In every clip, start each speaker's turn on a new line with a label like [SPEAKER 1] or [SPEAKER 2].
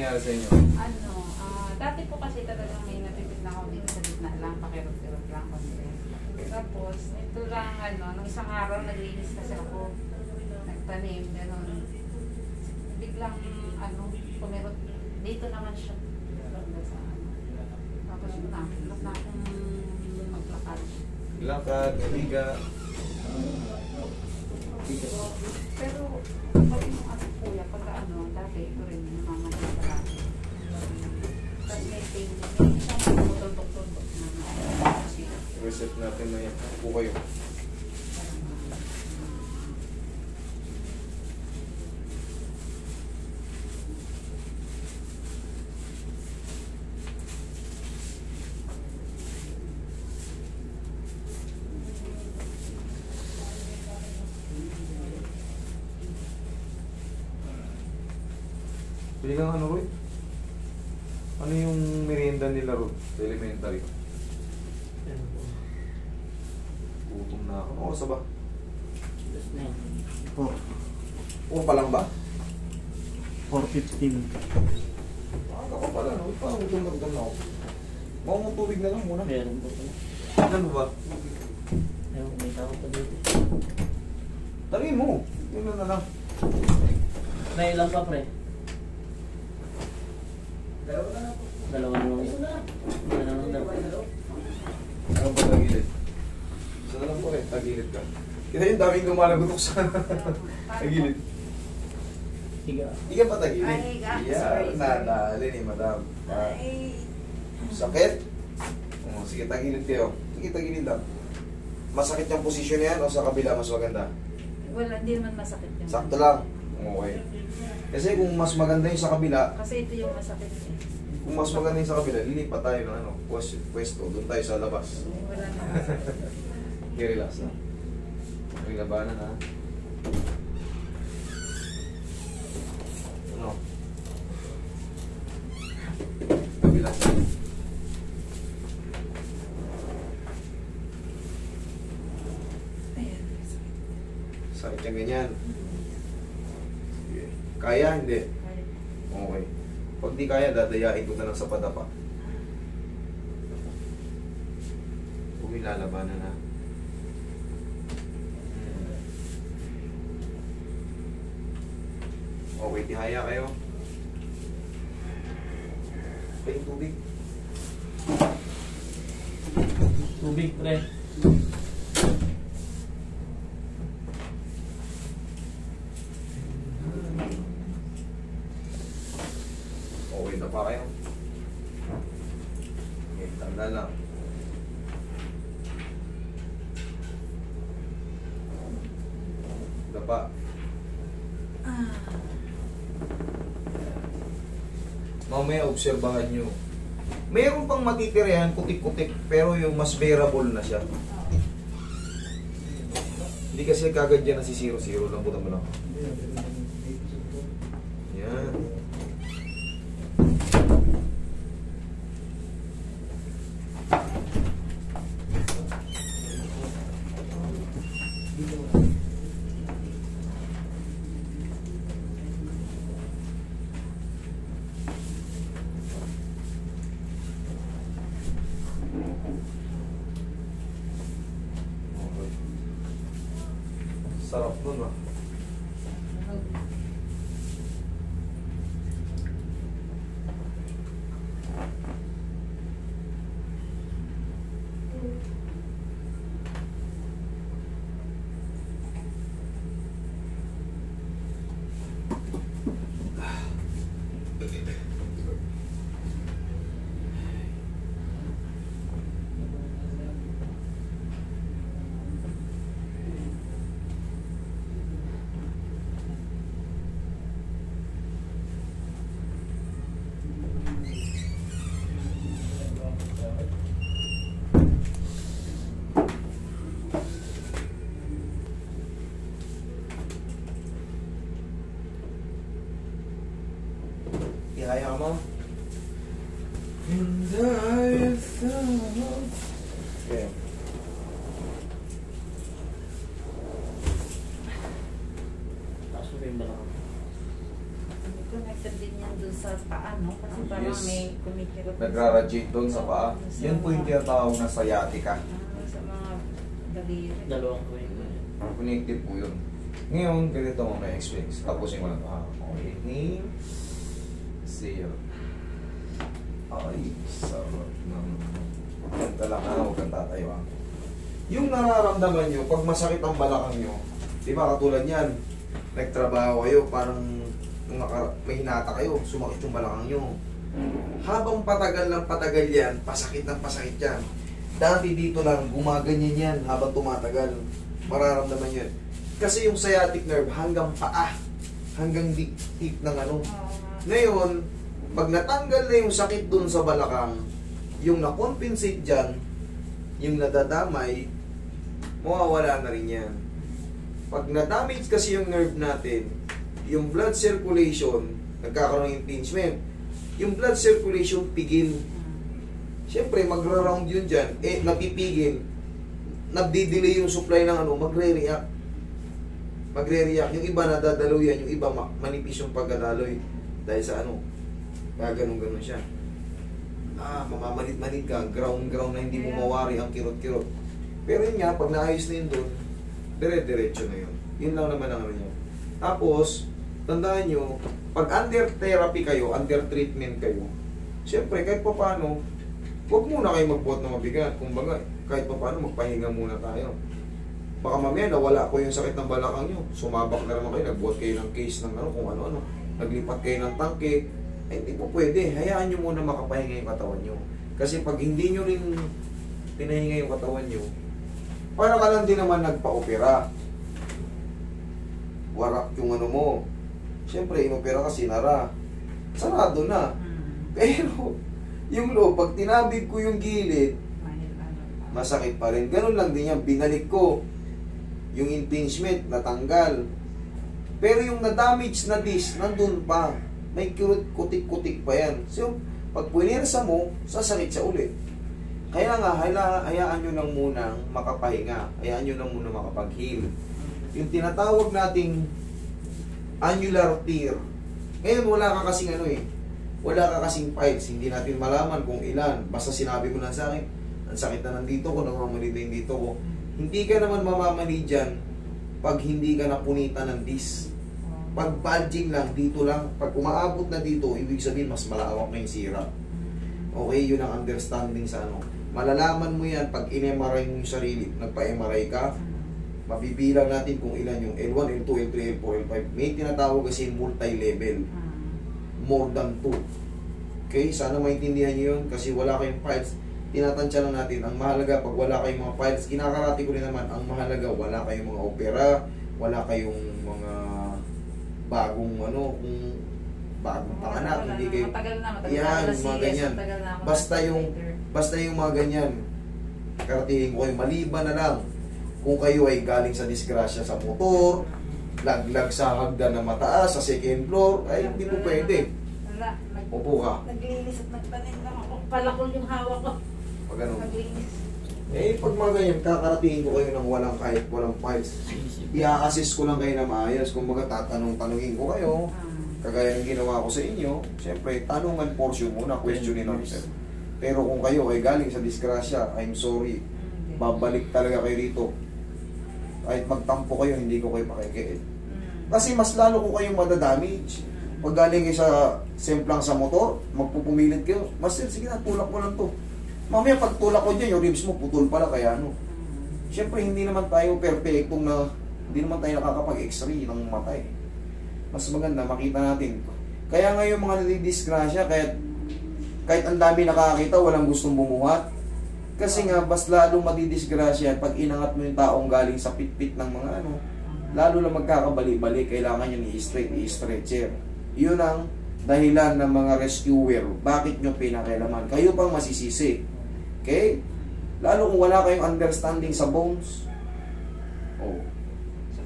[SPEAKER 1] nangyari sa inyo?
[SPEAKER 2] Dati po kasi talagang may napipit na ako dito sa gitna lang, pakirot-kirot lang konti. Tapos, ito lang, nung isang araw, naglinis kasi ako. Nagtanim, gano'n. Biglang, pumirot. Dito naman siya. Tapos, nakilap na akong maglakad.
[SPEAKER 1] Lakad, higa.
[SPEAKER 2] Pero, pag yung kuya, pagka dati, ito rin, namamatay palagi. Tapos may pain, may isang tutok-tutok na.
[SPEAKER 1] Reset natin na yan. Upo kayo. Pili kang Roy? Ano yung merienda nila, Roy? Sa elementary? Gutom na ako. Oras ba? 4. Pa lang ba?
[SPEAKER 3] 4:15.
[SPEAKER 1] Aga pa pala, no? Parang gutom na ako. Baka mong tubig na lang muna.
[SPEAKER 3] Meron po pala.
[SPEAKER 1] Ano ba?
[SPEAKER 3] Ewan, may tao pa dito.
[SPEAKER 1] Tarihin mo. Yun na lang.
[SPEAKER 3] Pre, ilang pa pre? Dalawa na lang.
[SPEAKER 1] Ano ba tagilid? Isa na lang po eh, tagilid ka. Kita yung daming lumalagotok sa tagilid.
[SPEAKER 3] Higa.
[SPEAKER 1] Higa pa tagilid.
[SPEAKER 2] Ay, higa.
[SPEAKER 1] Yeah,
[SPEAKER 2] Sorry.
[SPEAKER 1] nadali ni madam.
[SPEAKER 2] Ay.
[SPEAKER 1] Sakit? Sige, tagilid kayo. Sige, tagilid lang. Masakit yung posisyon na yan o sa kabila mas maganda?
[SPEAKER 2] Wala, hindi naman masakit yun.
[SPEAKER 1] Sakto lang. Okay. Kasi kung mas maganda yung sa kabila,
[SPEAKER 2] Kasi ito yung masakit eh.
[SPEAKER 1] kung mas maganda yung sa kabila, lilipat tayo ng pwesto. Doon tayo sa labas.
[SPEAKER 2] Wala na masakit.
[SPEAKER 1] Okay, relax na. May labanan ha. Ano? Kabila.
[SPEAKER 2] Ayan.
[SPEAKER 1] Sakit yung ganyan. Sige. Kaya, hindi.
[SPEAKER 2] Ay.
[SPEAKER 1] Okay. Pag di kaya, dadayain ko na lang sa padapa. Huwag yung lalabanan ha. Okay, tihaya kayo. Pahing tubig.
[SPEAKER 3] Tubig pre.
[SPEAKER 1] Okay na pa kayo. Okay, tanda lang. Dapa. Mamaya obserbahan nyo. Mayroon pang matitirayan, kutik-kutik, pero yung mas bearable na siya. Hindi kasi kagad yan na si 0-0, lambutan mo lang. Yan. Sarap nun ah. Ihaya ka mo. And I thought... Okay.
[SPEAKER 3] Taas mo pa yung balakang.
[SPEAKER 2] connected din yan doon sa paa, no? Kasi parang
[SPEAKER 1] Yes.
[SPEAKER 2] may kumikirot.
[SPEAKER 1] Nagraradiate doon sa paa.
[SPEAKER 2] Sa
[SPEAKER 1] Yan po yung
[SPEAKER 2] mga-
[SPEAKER 1] tinatawag na sciatica.
[SPEAKER 2] Sa mga daliri.
[SPEAKER 3] Dalawang ko yun.
[SPEAKER 1] Connected po yun. Ngayon, ganito mo may explain. Tapusin ko lang. Okay. Inhale. Exhale. Ay, sarap ng... Ganda lang ha, huwag kang tatayo ha. Yung nararamdaman nyo, pag masakit ang balakang nyo, di ba katulad yan, nagtrabaho kayo, parang may hinata kayo, sumakit yung balakang nyo. Habang patagal ng patagal yan, pasakit ng pasakit yan. Dati dito lang, gumaganyan yan habang tumatagal. Mararamdaman yan. Kasi yung sciatic nerve hanggang paa, hanggang tip ng ano. Ngayon, pag natanggal na yung sakit dun sa balakang, yung na-compensate dyan, yung nadadamay, mawawala na rin yan. Pag na-damage kasi yung nerve natin, yung blood circulation, nagkakaroon ng impingement, yung blood circulation pigil. Siyempre, magra-round yun dyan, napipigil, nagdi-delay yung supply ng ano, magre-react. Yung iba nadadalo yan, yung iba manipis yung pagkadaloy. Dahil sa ano, ganun siya. Mamamanit-manit ka, ground na hindi mo mawari ang kirot-kirot. Pero yun nga, pag naayos na yun doon, dire-diretso na yun. Yun lang naman ang ano yun. Tapos, tandaan nyo, pag under therapy kayo, under treatment kayo, siyempre, kahit pa paano, huwag muna kayo magbuhat na mabigat. Kumbaga, kahit pa paano, magpahinga muna tayo. Baka mamaya, nawala ko yung sakit ng balakang nyo. Sumabak na naman kayo, nagbuhat kayo ng case ng ano, kung ano-ano. Naglipat kayo ng tangke. Hindi po pwede. Hayaan nyo muna makapahinga yung katawan nyo. Kasi pag hindi nyo rin pinahinga yung katawan nyo, para ka lang din naman nagpa-opera. Warak yung ano mo. Siyempre, inopera ka, sinara. Sarado na. Pero, yung loob, pag tinabig ko yung gilid, masakit pa rin. Ganun lang din yan. Binalik ko. Yung impingement, natanggal. Pero yung na-damage na disc, nandun pa. May kutik-kutik pa yan. So, pag puwersa mo, sasakit siya ulit. Kaya nga, hayaan nyo lang munang makapahinga. Hayaan nyo lang muna makapag-heal. Yung tinatawag nating annular tear. Ngayon, wala ka kasing ano eh. Wala ka kasing files. Hindi natin malaman kung ilan. Basta sinabi mo na sa akin, ang sakit na nandito ko, namamanid na yung dito ko. Hindi ka naman mamamanid dyan pag hindi ka napunitan ng disc. Pag bulging lang, dito lang. Pag umaabot na dito, ibig sabihin mas malawak na yung sira. Okay, yun ang understanding sa ano. Malalaman mo yan pag in-MRI mo yung sarili. Nagpa-MRI ka, mabibilang natin kung ilan yung L1, L2, L3, L4, L5. May tinatawag kasi multi-level. More than 2. Okay, sana maintindihan nyo yun kasi wala kayong files. Tinatansya lang natin. Ang mahalaga, pag wala kayong mga files, kinakarati ko rin naman, ang mahalaga, wala kayong mga opera, wala kayong mga bagong ano, kung bagong panganak, hindi kayo
[SPEAKER 2] matagal na
[SPEAKER 1] yan, mga ganyan. Basta yung mga ganyan, karatingin ko kayo, maliban na lang kung kayo ay galing sa disgrasya sa motor, laglag sa hagdan na mataas, sa second floor, ay hindi po pwede.
[SPEAKER 2] Wala.
[SPEAKER 1] Upo ka.
[SPEAKER 2] Naglinis at nagtanim lang ako. Palakol yung hawak ko.
[SPEAKER 1] Pag ganun.
[SPEAKER 2] Naglinis.
[SPEAKER 1] Pag mga ganyan, kakaratingin ko kayo ng walang kahit walang files. I-assist ko lang kayo na maayos. Kung baga tatanungin ko kayo, kagaya ng ginawa ko sa inyo, siyempre, tanungan portion muna, questionin answer. Pero kung kayo ay galing sa disgrasya, I'm sorry, babalik talaga kayo dito. Kahit magtampo kayo, hindi ko kayo pakikiin. Kasi mas lalo ko kayong madadamage. Pag galing kayo sa semplang sa motor, magpupumilit kayo, Master, sige na, tulak mo lang to. Mamaya pag tulak ko dyan, yung ribs mo putol pala, kaya ano. Siyempre, hindi naman tayo perfectong na, hindi naman tayo nakakapag-x-ray ng matay. Mas maganda, makita natin. Kaya ngayon mga nadidisgrasya, kahit ang dami nakakita, walang gustong bumuhat. Kasi nga, mas lalo madidisgrasya pag inangat mo yung taong galing sa pitpit ng mga ano, lalo lang magkakabali-bali, kailangan nyo i-stretcher. Yun ang dahilan ng mga rescuer. Bakit nyo pinakailaman? Kayo pang masisisi. Okay? Lalo kung wala kayong understanding sa bones. Oh.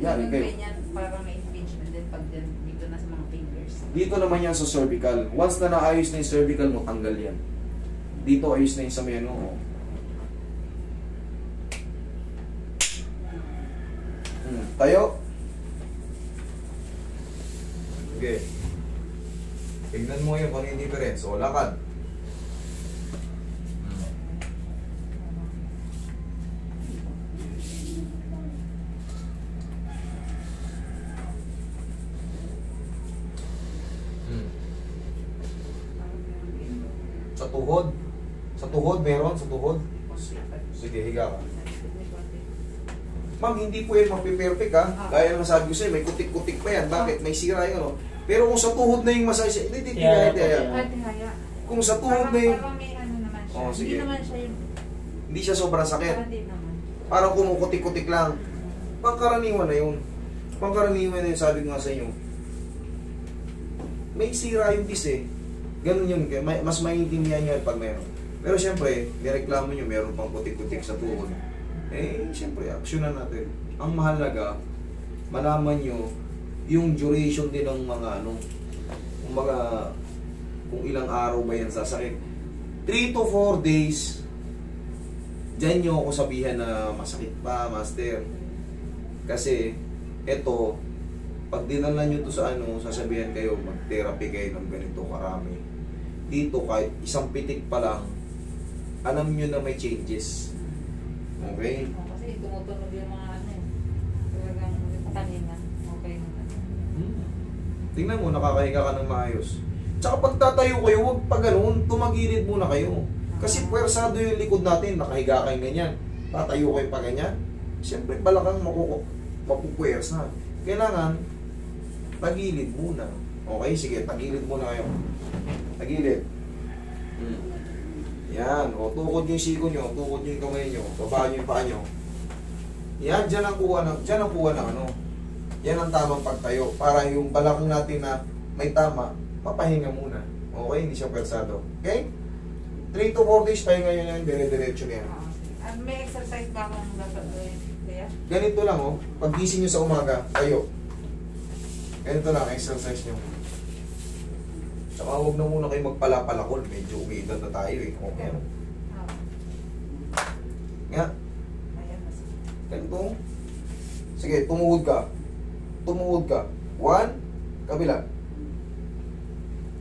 [SPEAKER 1] Yan, kayo.
[SPEAKER 2] Parang may impingement din pag dito na sa mga fingers.
[SPEAKER 1] Dito naman yan sa cervical. Once na naayos na yung cervical mo, tanggal yan. Dito ayos na yung sa may ano. Oh. Tayo. Okay. Tignan mo yun kung ano yung difference. O, lakad. Sa tuhod. Sa tuhod, meron? Sa tuhod? Sige, higa ka. Ma'am, hindi po yan mapiperfect ha. Gaya naman sabi ko sa'yo, may kutik-kutik pa yan. Bakit? May sira yung ano. Pero kung sa tuhod na yung massage, hindi. Kung sa tuhod na yung...
[SPEAKER 2] Parang may ano naman siya.
[SPEAKER 1] Oh, sige.
[SPEAKER 2] Hindi naman siya yung...
[SPEAKER 1] Hindi siya sobrang sakit.
[SPEAKER 2] Parang di naman.
[SPEAKER 1] Parang kumukutik-kutik lang. Pangkaraniwan na yun. Pangkaraniwan na yun, sabi ko nga sa inyo. May sira yung dis eh. Ganun yun. Mas maintindihan nyo pag meron. Pero siyempre, nireklamo nyo, meron pang kutik-kutik sa tuhod. Eh, siyempre, aksyonan natin. Ang mahalaga, malaman nyo yung duration din ng mga ano, kung ilang araw ba yan sasakit. 3 to 4 days, dyan nyo ako sabihan na masakit pa, master. Kasi, eto, pag dinala nyo to sa ano, sasabihan kayo, mag-therapy kayo ng ganito karami. Dito, kahit isang pitik pa lang, alam nyo na may changes. Okay?
[SPEAKER 2] Kasi tumutunog yung mga ano eh. Talagang kanina. Okay naman.
[SPEAKER 1] Tingnan mo, nakakahiga ka ng maayos. Tsaka pag tatayo kayo, huwag pa ganun, tumagilid muna kayo. Kasi puwersado yung likod natin, nakahiga kayo ganyan. Tatayo kayo pa ganyan. Siyempre, balakang mapupuwersa. Kailangan, tagilid muna. Okay, sige, tagilid muna kayo. Tagilid. Yan, o tukod yung siko nyo, tukod yung kamay nyo, baba nyo yung paa nyo. Yan, dyan ang kuha ng ano. Yan ang tamang pagtayo. Para yung balakang natin na may tama, papahinga muna. Okay, hindi siya pwersado. Okay? 3 to 4 days, pahinga nyo yan, dire-diretso na yan.
[SPEAKER 2] May exercise ba akong dapat gawin? Kaya?
[SPEAKER 1] Ganito lang, oh. Pag gising nyo sa umaga, tayo. Ganito lang, exercise nyo. Saka huwag na muna kayo magpalapalakol. Medyo umiidad na tayo eh. Okay. Nga. Ganito. Sige, tumuhod ka. Tumuhod ka. 1, kabila.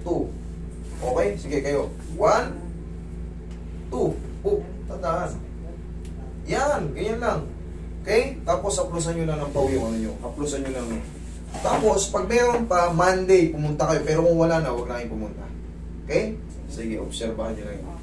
[SPEAKER 1] 2. Okay? Sige kayo. 1, 2. Tandaan. Yan, ganyan lang. Okay? Tapos haplusan nyo lang ng pau yung ano nyo. Haplusan nyo lang. Tapos, pag meron pa, Monday, pumunta kayo. Pero kung wala na, huwag na kayong pumunta. Okay? Sige, obserbahan nyo lang yun.